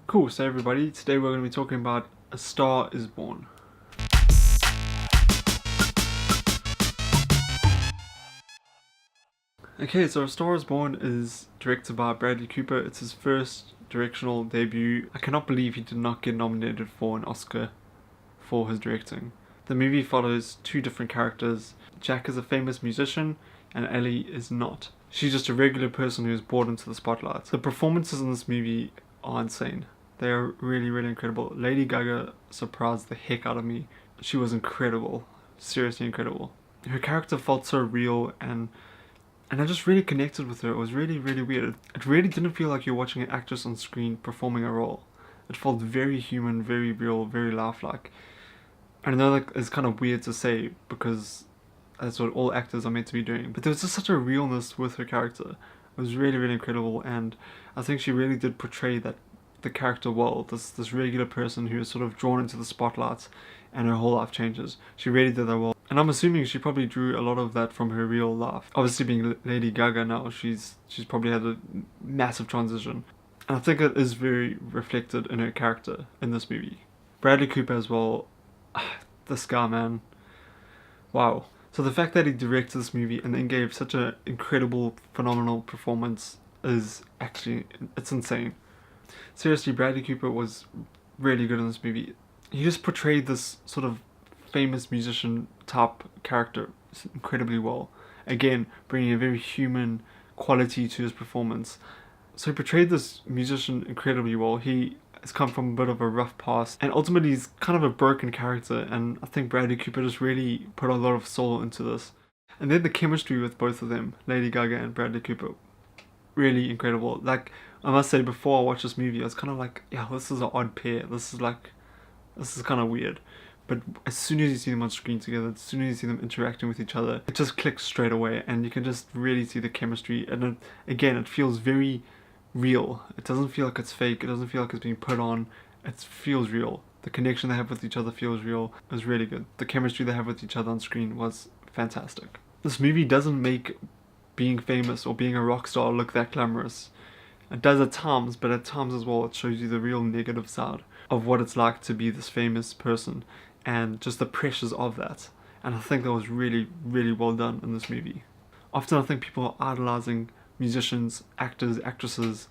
Cool, so everybody, today we're going to be talking about A Star Is Born. Okay, so A Star Is Born is directed by Bradley Cooper. It's his first directional debut. I cannot believe he did not get nominated for an Oscar for his directing. The movie follows two different characters. Jack is a famous musician and Ellie is not. She's just a regular person who is brought into the spotlight. The performances in this movie are insane. They are really, really incredible. Lady Gaga surprised the heck out of me. She was incredible. Seriously incredible. Her character felt so real and I just really connected with her. It was really, really weird. It really didn't feel like you're watching an actress on screen performing a role. It felt very human, very real, very lifelike. And I know that it's kind of weird to say because that's what all actors are meant to be doing. But there was just such a realness with her character. It was really, really incredible. And I think she really did portray the character well. This regular person who is sort of drawn into the spotlight and her whole life changes. She really did that well. And I'm assuming she probably drew a lot of that from her real life. Obviously being Lady Gaga now, she's probably had a massive transition. And I think it is very reflected in her character in this movie. Bradley Cooper as well, this guy, man, wow. So the fact that he directed this movie and then gave such an incredible, phenomenal performance is actually, it's insane. Seriously, Bradley Cooper was really good in this movie. He just portrayed this sort of famous musician type character incredibly well. Again, bringing a very human quality to his performance. So he portrayed this musician incredibly well. He has come from a bit of a rough past and ultimately he's kind of a broken character, and I think Bradley Cooper just really put a lot of soul into this. And then the chemistry with both of them, Lady Gaga and Bradley Cooper, really incredible. Like, I must say, before I watched this movie I was kind of like, yeah, this is an odd pair, this is kind of weird. But as soon as you see them on screen together, as soon as you see them interacting with each other, it just clicks straight away and you can just really see the chemistry. And again, it feels very real. It doesn't feel like it's fake, it doesn't feel like it's being put on, it feels real. The connection they have with each other feels real. It was really good. The chemistry they have with each other on screen was fantastic. This movie doesn't make being famous or being a rock star look that glamorous. It does at times, but at times as well it shows you the real negative side of what it's like to be this famous person and just the pressures of that. And I think that was really, really well done in this movie. Often I think people are idolizing musicians, actors, actresses,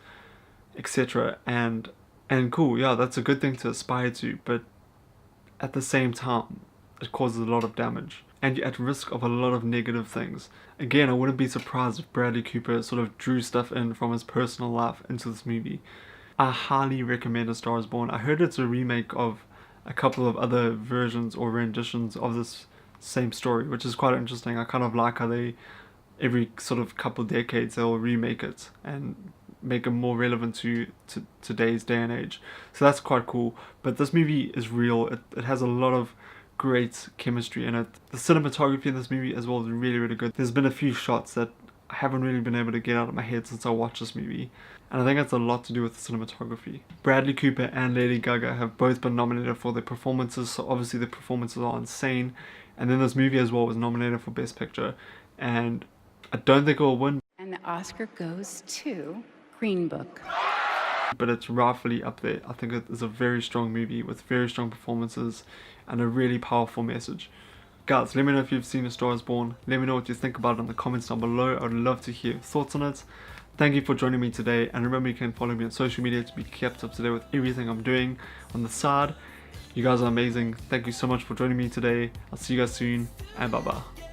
etc. And cool, yeah, that's a good thing to aspire to, but at the same time it causes a lot of damage and you're at risk of a lot of negative things. Again, I wouldn't be surprised if Bradley Cooper sort of drew stuff in from his personal life into this movie. I highly recommend A Star Is Born. I heard it's a remake of a couple of other versions or renditions of this same story, which is quite interesting. I kind of like how they, every sort of couple of decades, they'll remake it and make it more relevant to today's day and age. So that's quite cool. But this movie is real. It has a lot of great chemistry in it. The cinematography in this movie as well is really, really good. There's been a few shots that I haven't really been able to get out of my head since I watched this movie, and I think that's a lot to do with the cinematography. Bradley Cooper and Lady Gaga have both been nominated for their performances, so obviously the performances are insane. And then this movie as well was nominated for Best Picture, and I don't think it will win. And the Oscar goes to Green Book. But it's rightfully up there. I think it is a very strong movie with very strong performances and a really powerful message. Guys, let me know if you've seen A Star Is Born. Let me know what you think about it in the comments down below. I would love to hear your thoughts on it. Thank you for joining me today, and remember you can follow me on social media to be kept up to date with everything I'm doing on the side. You guys are amazing. Thank you so much for joining me today. I'll see you guys soon, and bye bye.